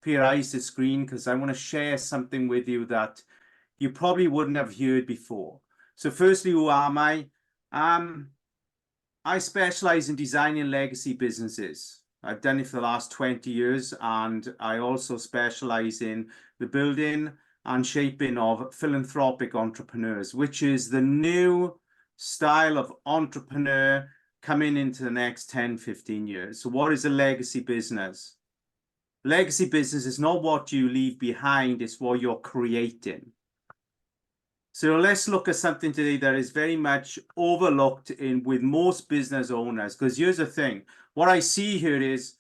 for your eyes to screen because I want to share something with you that you probably wouldn't have heard before. So firstly, who am I? I specialize in designing legacy businesses. I've done it for the last 20 years, and I also specialize in the building and shaping of philanthropic entrepreneurs, which is the new style of entrepreneur coming into the next 10, 15 years. So what is a legacy business? Legacy business is not what you leave behind, it's what you're creating. So let's look at something today that is very much overlooked with most business owners. Because here's the thing, what I see here is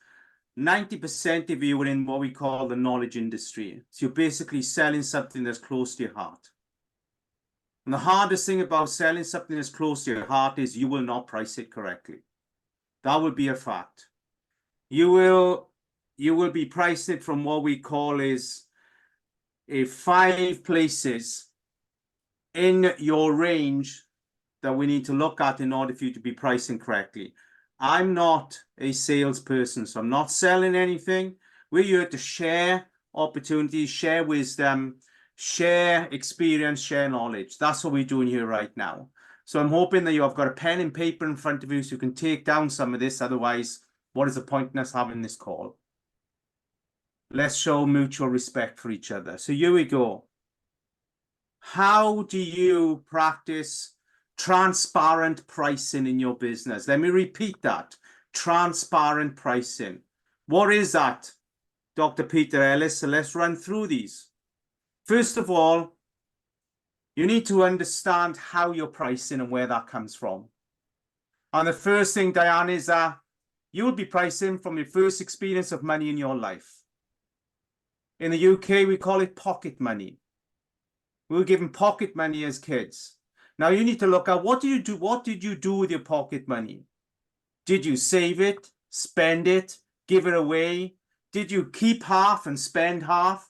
90% of you are in what we call the knowledge industry. So you're basically selling something that's close to your heart. And the hardest thing about selling something that's close to your heart is you will not price it correctly. That would be a fact. You will be pricing it from what we call is a 5 places in your range that we need to look at in order for you to be pricing correctly. I'm not a salesperson, so I'm not selling anything. We're here to share opportunities, share wisdom, share experience, share knowledge. That's what we're doing here right now. So I'm hoping that you have got a pen and paper in front of you so you can take down some of this. Otherwise, what is the point in us having this call? Let's show mutual respect for each other. So here we go. How do you practice transparent pricing in your business? Let me repeat that. Transparent pricing. What is that, Dr. Peter Ellis? So let's run through these. First of all, you need to understand how you're pricing and where that comes from. And the first thing, Diane, is that you will be pricing from your first experience of money in your life. In the UK, we call it pocket money. We were given pocket money as kids. Now you need to look at what did you do with your pocket money? Did you save it, spend it, give it away? Did you keep half and spend half?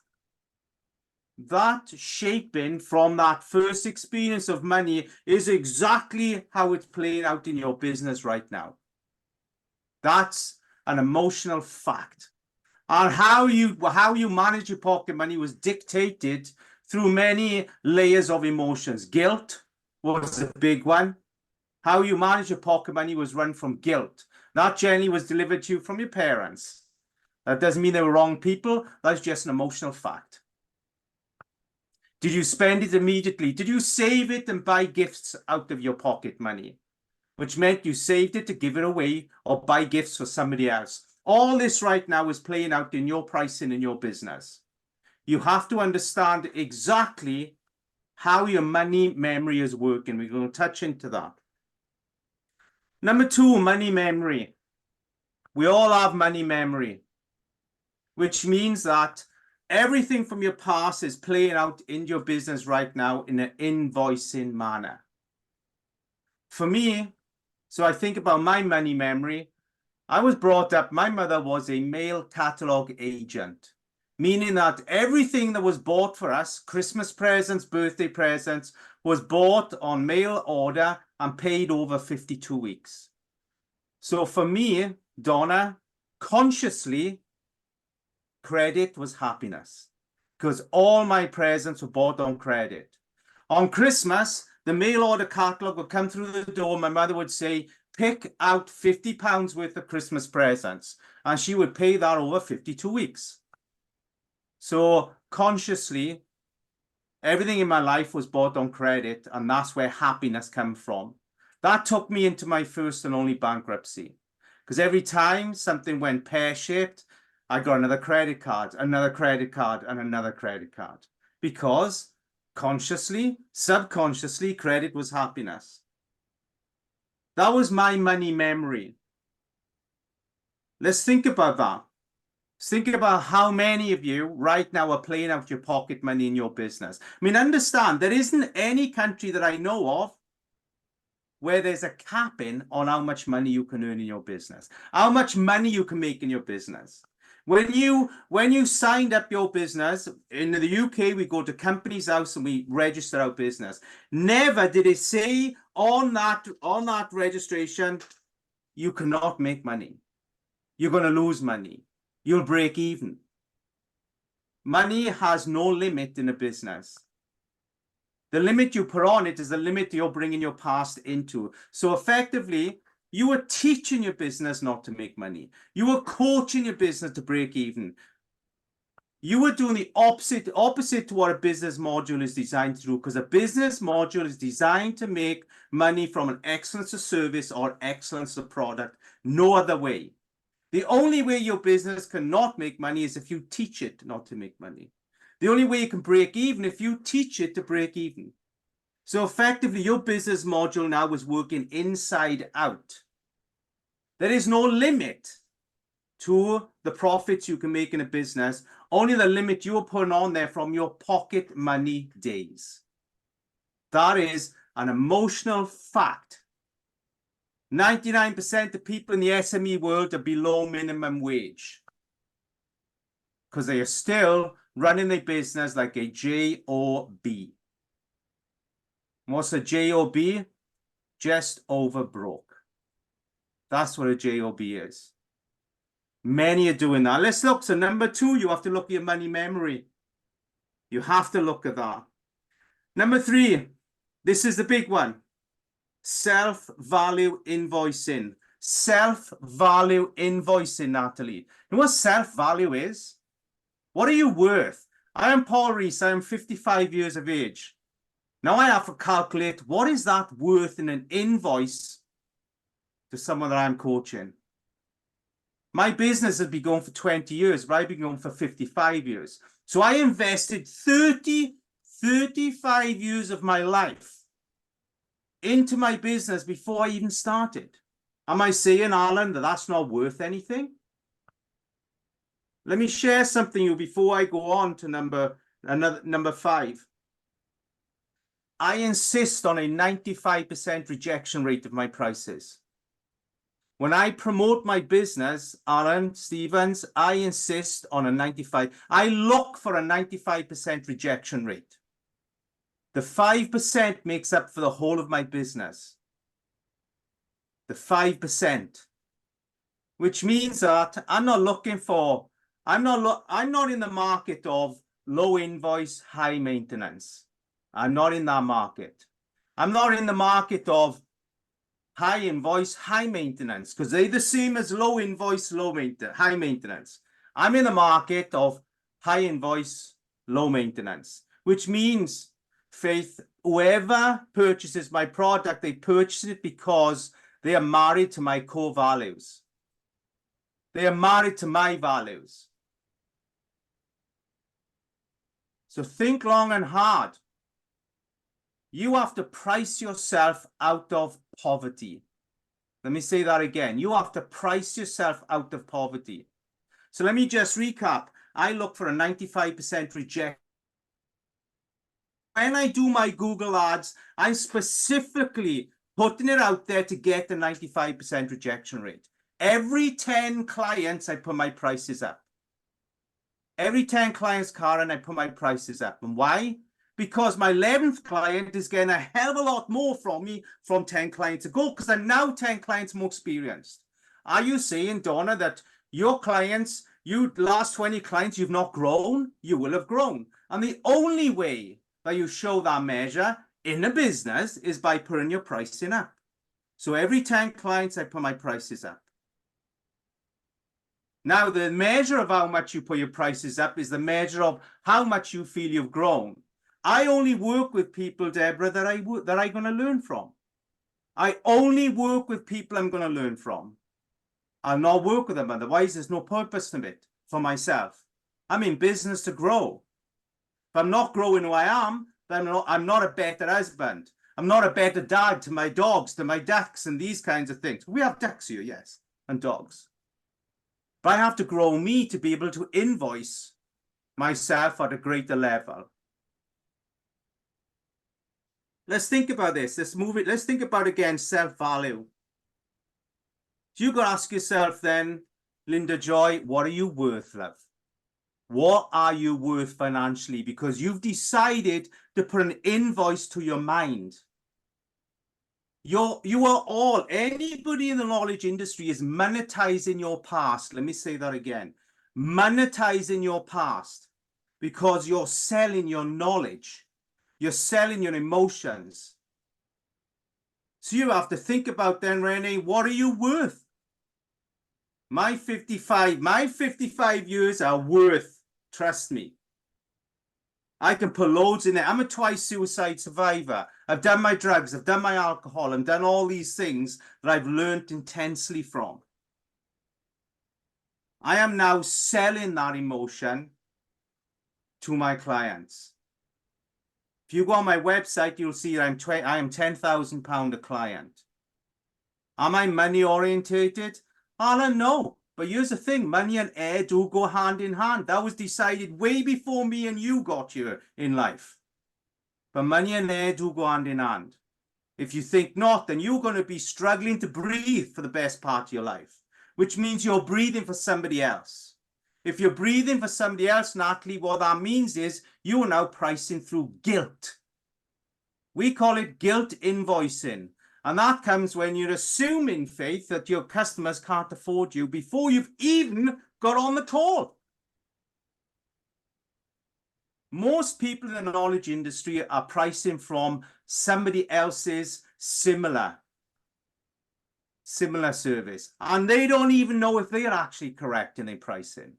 That shaping from that first experience of money is exactly how it's playing out in your business right now. That's an emotional fact. And how you manage your pocket money was dictated through many layers of emotions. Guilt was a big one. How you manage your pocket money was run from guilt. That generally was delivered to you from your parents. That doesn't mean they were wrong people. That's just an emotional fact. Did you spend it immediately? Did you save it and buy gifts out of your pocket money? Which meant you saved it to give it away or buy gifts for somebody else. All this right now is playing out in your pricing in your business. You have to understand exactly how your money memory is working. We're going to touch into that. Number 2, money memory. We all have money memory, which means that everything from your past is playing out in your business right now in an invoicing manner. For me, so I think about my money memory. I was brought up, my mother was a mail catalog agent, meaning that everything that was bought for us, Christmas presents, birthday presents, was bought on mail order and paid over 52 weeks. So for me, Donna, consciously, credit was happiness because all my presents were bought on credit. On Christmas, the mail order catalog would come through the door. My mother would say, pick out £50 worth of Christmas presents, and she would pay that over 52 weeks. So consciously, everything in my life was bought on credit, and that's where happiness comes from. That took me into my first and only bankruptcy, because every time something went pear-shaped, I got another credit card, and another credit card, because consciously, subconsciously, credit was happiness. That was my money memory. Let's think about that. Think about how many of you right now are playing out your pocket money in your business. I mean, understand, there isn't any country that I know of where there's a capping on how much money you can earn in your business, how much money you can make in your business. When you signed up your business, in the UK, we go to Companies House and we register our business. Never did it say on that registration, you cannot make money. You're going to lose money. You'll break even. Money has no limit in a business. The limit you put on it is the limit you're bringing your past into. So effectively, you are teaching your business not to make money. You are coaching your business to break even. You are doing the opposite to what a business module is designed to do, because a business module is designed to make money from an excellence of service or excellence of product. No other way. The only way your business cannot make money is if you teach it not to make money. The only way you can break even if you teach it to break even. So effectively, your business module now is working inside out. There is no limit to the profits you can make in a business, only the limit you're putting on there from your pocket money days. That is an emotional fact. 99% of people in the SME world are below minimum wage because they are still running their business like a job. What's a job? Just over broke. That's what a job is. Many are doing that. Let's look. So number 2, you have to look at your money memory. You have to look at that. Number 3, this is the big one. Self-value invoicing. Self-value invoicing, Natalie. You know what self-value is? What are you worth? I am Paul Rees. I am 55 years of age. Now I have to calculate what is that worth in an invoice to someone that I'm coaching. My business has been going for 20 years, but I've been going for 55 years. So I invested 35 years of my life into my business before I even started. Am I saying, Alan, that that's not worth anything? Let me share something with you before I go on to number 5. I insist on a 95% rejection rate of my prices. When I promote my business, Alan Stevens, I insist on a 95. I look for a 95% rejection rate. The 5% makes up for the whole of my business. The 5%, which means that I'm not in the market of low invoice, high maintenance. I'm not in that market. I'm not in the market of high invoice, high maintenance, because they're the same as low invoice, high maintenance. I'm in the market of high invoice, low maintenance, which means, Faith, whoever purchases my product, they purchase it because they are married to my core values. They are married to my values. So think long and hard. You have to price yourself out of poverty. Let me say that again. You have to price yourself out of poverty. So let me just recap. I look for a 95% rejection. When I do my Google ads, I'm specifically putting it out there to get the 95% rejection rate. Every 10 clients, I put my prices up. Every 10 clients, Karen, I put my prices up. And why? Because my 11th client is getting a hell of a lot more from me from 10 clients ago, because I'm now 10 clients more experienced. Are you saying, Donna, that your clients, you last 20 clients, you've not grown? You will have grown. And the only way that you show that measure in a business is by putting your pricing up. So every 10 clients, I put my prices up. Now, the measure of how much you put your prices up is the measure of how much you feel you've grown. I only work with people, Deborah, that I'm going to learn from. I only work with people I'm going to learn from. I'll not work with them, otherwise there's no purpose to it for myself. I'm in business to grow. If I'm not growing who I am, then I'm not a better husband. I'm not a better dad to my dogs, to my ducks, and these kinds of things. We have ducks here, yes, and dogs. But I have to grow me to be able to invoice myself at a greater level. Let's think about this. Let's think about, again, self-value. So you've got to ask yourself then, Linda Joy, what are you worth, love? What are you worth financially? Because you've decided to put an invoice to your mind. You are all, anybody in the knowledge industry is monetizing your past. Let me say that again. Monetizing your past. because you're selling your knowledge. You're selling your emotions. So you have to think about then, Renee, what are you worth? My 55 years are worth, trust me. I can put loads in it. I'm a twice suicide survivor. I've done my drugs, I've done my alcohol, I've done all these things that I've learned intensely from. I am now selling that emotion to my clients. If you go on my website, you'll see I am £10,000 a client. Am I money orientated? I don't know. But here's the thing, money and air do go hand in hand. That was decided way before me and you got here in life. But money and air do go hand in hand. If you think not, then you're going to be struggling to breathe for the best part of your life, which means you're breathing for somebody else. If you're breathing for somebody else, Natalie, what that means is you are now pricing through guilt. We call it guilt invoicing. And that comes when you're assuming, Faith, that your customers can't afford you before you've even got on the call. Most people in the knowledge industry are pricing from somebody else's similar service. And they don't even know if they're actually correct in their pricing.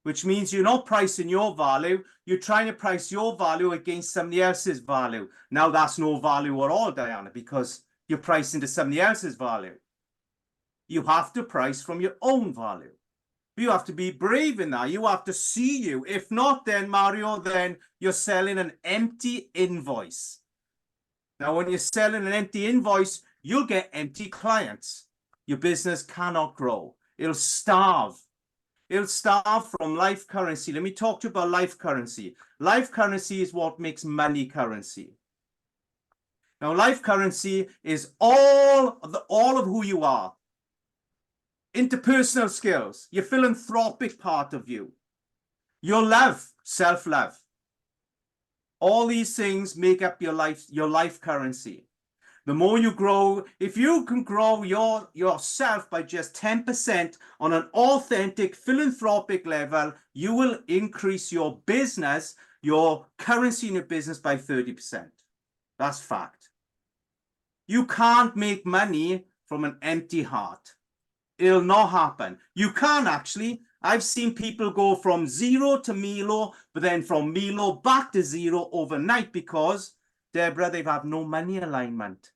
Which means you're not pricing your value, you're trying to price your value against somebody else's value. Now that's no value at all, Diana, because you're pricing to somebody else's value. You have to price from your own value. You have to be brave in that. You have to see you. If not, then Mario, then you're selling an empty invoice. Now, when you're selling an empty invoice, you'll get empty clients. Your business cannot grow. It'll starve. It'll starve from life currency. Let me talk to you about life currency. Life currency is what makes money currency. Now, life currency is all of who you are. Interpersonal skills, your philanthropic part of you, your love, self-love. All these things make up your life currency. The more you grow, if you can grow yourself by just 10% on an authentic philanthropic level, you will increase your business, your currency in your business by 30%. That's fact. You can't make money from an empty heart. It'll not happen. You can actually. I've seen people go from zero to Milo, but then from Milo back to zero overnight because, Deborah, they've had no money alignment.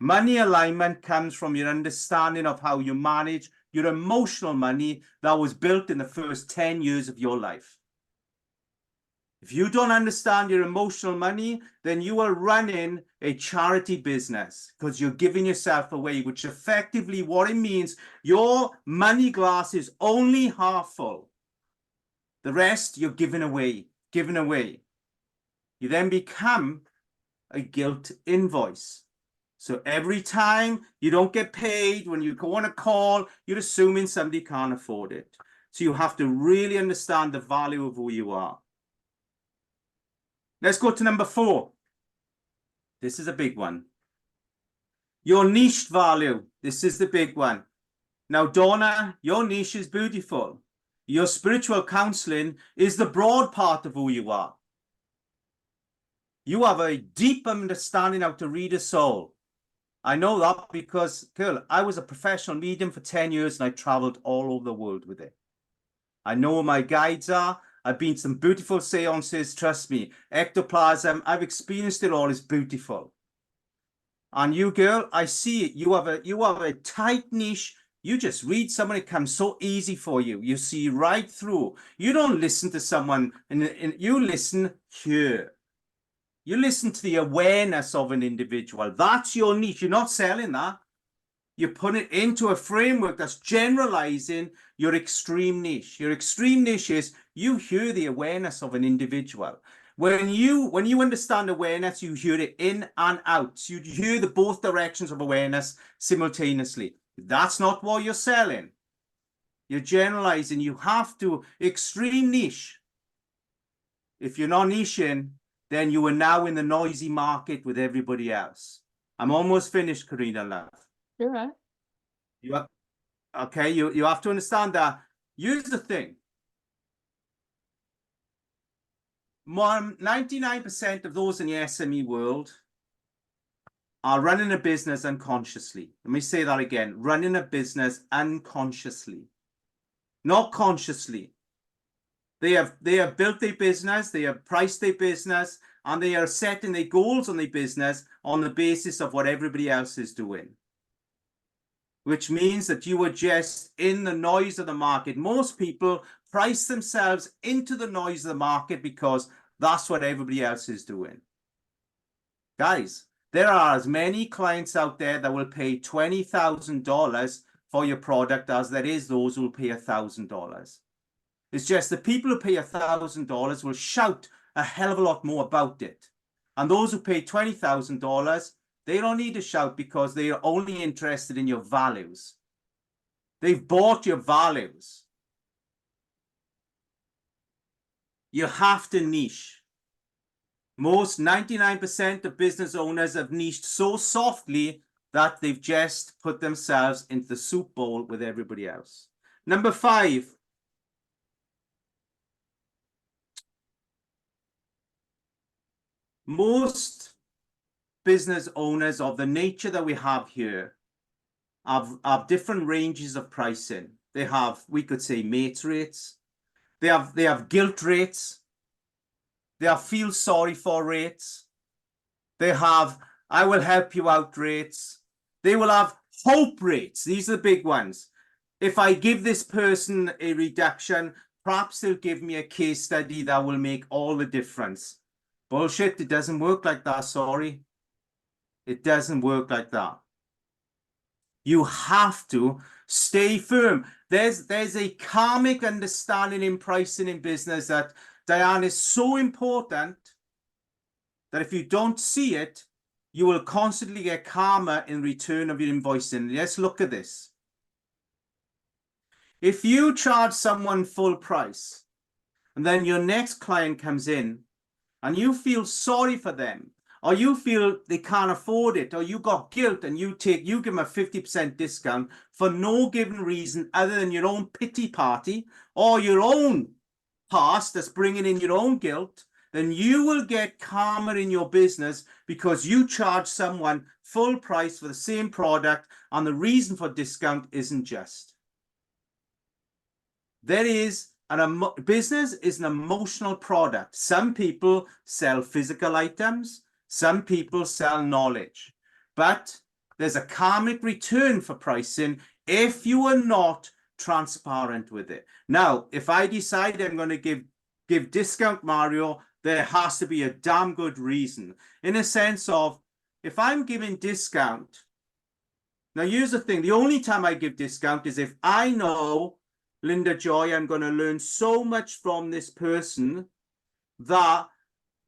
Money alignment comes from your understanding of how you manage your emotional money that was built in the first 10 years of your life. If you don't understand your emotional money, then you are running a charity business because you're giving yourself away, which effectively what it means, your money glass is only half full. The rest you're giving away. You then become a guilt invoice. So every time you don't get paid, when you go on a call, you're assuming somebody can't afford it. So you have to really understand the value of who you are. Let's go to number 4. This is a big one. Your niche value. This is the big one. Now, Donna, your niche is beautiful. Your spiritual counseling is the broad part of who you are. You have a deep understanding how to read a soul. I know that because, girl, I was a professional medium for 10 years and I traveled all over the world with it. I know where my guides are. I've been to some beautiful seances, trust me. Ectoplasm, I've experienced it all. It's beautiful. And you, girl, I see it. You have a tight niche. You just read someone, it comes so easy for you. You see right through. You don't listen to someone, and you listen here. You listen to the awareness of an individual. That's your niche. You're not selling that. You put it into a framework that's generalizing your extreme niche. Your extreme niche is you hear the awareness of an individual. When you understand awareness, you hear it in and out. You hear the both directions of awareness simultaneously. That's not what you're selling. You're generalizing. You have to extreme niche. If you're not niching, then you are now in the noisy market with everybody else. I'm almost finished, Karina love. You're right. You have to understand that. Here's the thing. 99% of those in the SME world are running a business unconsciously. Let me say that again. Running a business unconsciously, not consciously. They have built their business, they have priced their business, and they are setting their goals on their business on the basis of what everybody else is doing. Which means that you are just in the noise of the market. Most people price themselves into the noise of the market because that's what everybody else is doing. Guys, there are as many clients out there that will pay $20,000 for your product as there is those who will pay $1,000. It's just the people who pay $1,000 will shout a hell of a lot more about it. And those who pay $20,000, they don't need to shout because they are only interested in your values. They've bought your values. You have to niche. Most 99% of business owners have niched so softly that they've just put themselves into the soup bowl with everybody else. Number 5. Most business owners of the nature that we have here have different ranges of pricing. They have, we could say, mate rates. They have guilt rates. They have feel sorry for rates. They have I will help you out rates. They will have hope rates. These are the big ones. If I give this person a reduction, perhaps they'll give me a case study that will make all the difference. Bullshit, it doesn't work like that, sorry. It doesn't work like that. You have to stay firm. There's a karmic understanding in pricing in business that, Diane, is so important that if you don't see it, you will constantly get karma in return of your invoicing. Let's look at this. If you charge someone full price, and then your next client comes in, and you feel sorry for them, or you feel they can't afford it, or you got guilt and you give them a 50% discount for no given reason other than your own pity party or your own past that's bringing in your own guilt, then you will get karma in your business because you charge someone full price for the same product and the reason for discount isn't just. Business is an emotional product. Some people sell physical items. Some people sell knowledge. But there's a karmic return for pricing if you are not transparent with it. Now, if I decide I'm going to give discount, Mario, there has to be a damn good reason. In a sense of, if I'm giving discount, now here's the thing, the only time I give discount is if I know, Linda Joy, I'm going to learn so much from this person that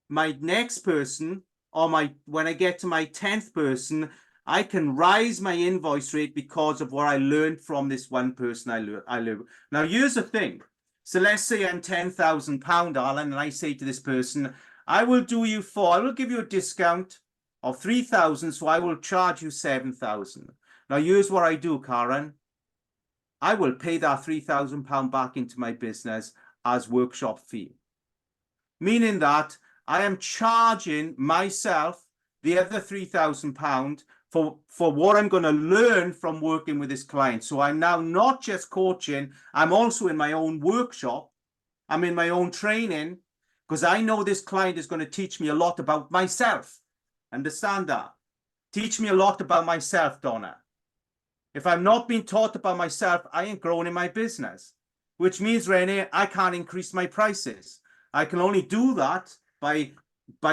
my next person, or when I get to my 10th person, I can rise my invoice rate because of what I learned from this one person I learned. Now, here's the thing. So let's say I'm £10,000, Alan, and I say to this person, I will give you a discount of 3,000, so I will charge you 7,000. Now, here's what I do, Karen. I will pay that £3,000 back into my business as workshop fee. Meaning that I am charging myself the other £3,000 for what I'm going to learn from working with this client. So I'm now not just coaching, I'm also in my own workshop. I'm in my own training because I know this client is going to teach me a lot about myself. Understand that? Teach me a lot about myself, Donna. If I'm not being taught about myself, I ain't growing in my business, which means, Renee, I can't increase my prices. I can only do that by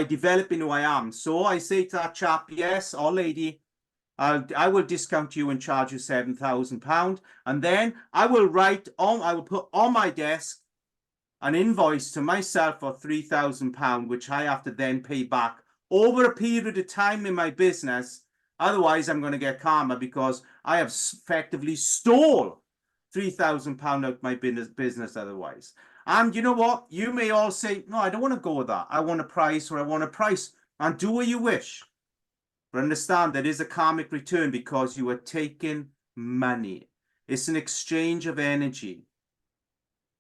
developing who I am. So I say to that chap, yes, or lady, I will discount you and charge you £7,000. And then I will put on my desk an invoice to myself for £3,000, which I have to then pay back over a period of time in my business. Otherwise, I'm going to get karma because I have effectively stole £3,000 out my business otherwise. And you know what? You may all say, no, I don't want to go with that. I want a price, or I want a price. And do what you wish. But understand that is a karmic return because you are taking money. It's an exchange of energy.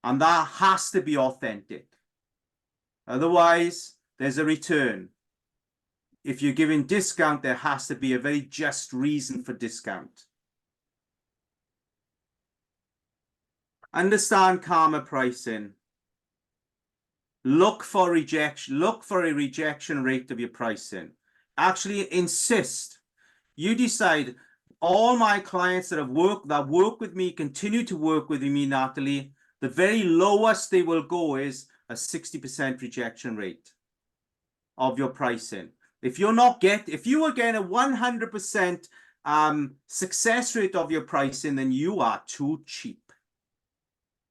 And that has to be authentic. Otherwise, there's a return. If you're giving discount, there has to be a very just reason for discount. Understand karma pricing. Look for rejection. Look for a rejection rate of your pricing. Actually insist. You decide, all my clients that work with me, continue to work with me, Natalie, the very lowest they will go is a 60% rejection rate of your pricing. If you were getting a 100% success rate of your pricing, then you are too cheap.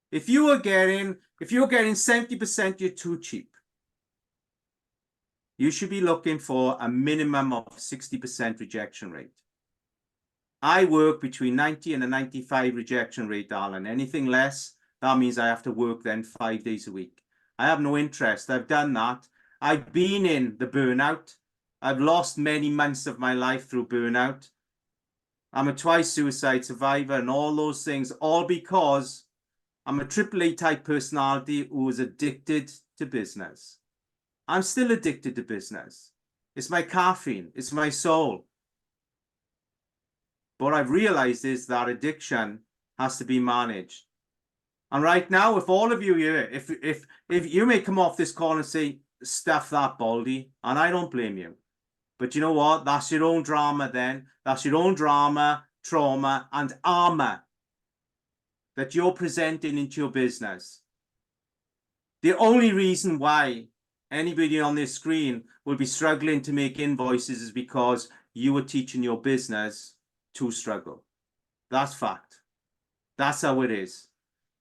If you're getting 70%, you're too cheap. You should be looking for a minimum of 60% rejection rate. I work between 90 and a 95 rejection rate, darling. Anything less, that means I have to work then 5 days a week. I have no interest. I've done that. I've been in the burnout. I've lost many months of my life through burnout. I'm a twice suicide survivor and all those things, all because I'm a AAA type personality who is addicted to business. I'm still addicted to business. It's my caffeine. It's my soul. But what I've realized is that addiction has to be managed. And right now, if all of you here, if you may come off this call and say, stuff that, Baldy, and I don't blame you. But you know what? That's your own drama then. That's your own drama, trauma, and armor that you're presenting into your business. The only reason why anybody on this screen will be struggling to make invoices is because you were teaching your business to struggle. That's fact. That's how it is.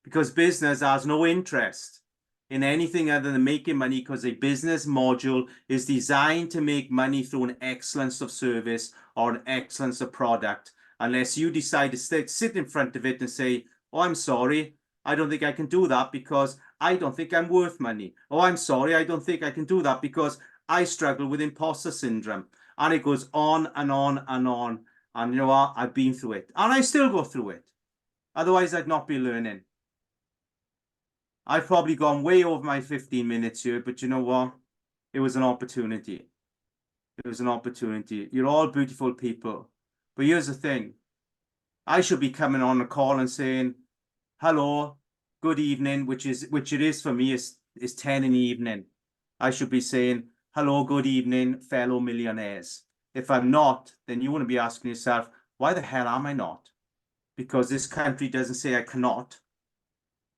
Because business has no interest in anything other than making money, because a business module is designed to make money through an excellence of service or an excellence of product, unless you decide to sit in front of it and say, oh, I'm sorry, I don't think I can do that because I don't think I'm worth money. Oh, I'm sorry, I don't think I can do that because I struggle with imposter syndrome. And it goes on and on and on. And you know what? I've been through it. And I still go through it. Otherwise, I'd not be learning. I've probably gone way over my 15 minutes here, but you know what? It was an opportunity. It was an opportunity. You're all beautiful people. But here's the thing. I should be coming on a call and saying, hello, good evening, which it is for me, is 10 in the evening. I should be saying, hello, good evening, fellow millionaires. If I'm not, then you want to be asking yourself, why the hell am I not? Because this country doesn't say I cannot.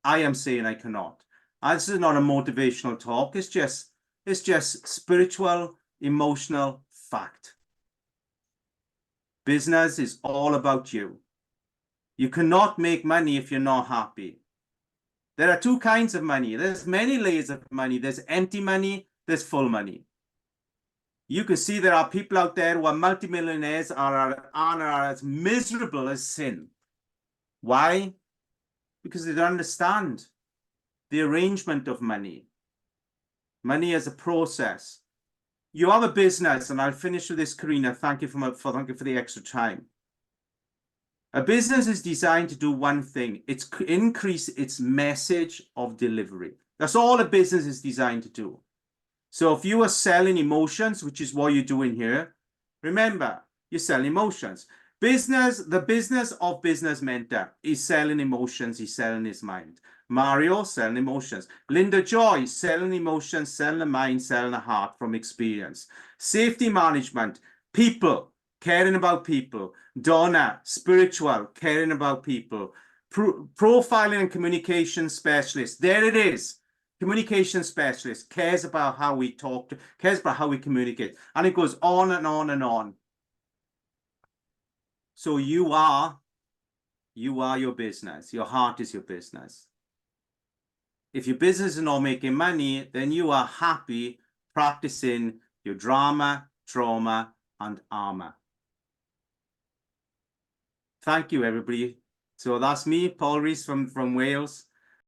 I am saying I cannot. And this is not a motivational talk. It's just spiritual, emotional fact. Business is all about you. You cannot make money if you're not happy. There are two kinds of money. There's many layers of money. There's empty money. There's full money. You can see there are people out there who are multimillionaires and are as miserable as sin. Why? Because they don't understand the arrangement of money. Money as a process. You have a business, and I'll finish with this, Karina. Thank you for the extra time. A business is designed to do one thing. It's increase its message of delivery. That's all a business is designed to do. So if you are selling emotions, which is what you're doing here, remember, you sell emotions. The business of Business Mentor is selling emotions. He's selling his mind. Mario, selling emotions. Linda Joy, selling emotions, selling the mind, selling the heart from experience. Safety management, people, caring about people. Donna, spiritual, caring about people. Profiling and communication specialist. There it is. Communication specialist, cares about how we talk, cares about how we communicate. And it goes on and on and on. So you are your business. Your heart is your business. If your business is not making money, then you are happy practicing your drama, trauma, and armor. Thank you, everybody. So that's me, Paul Rees from Wales.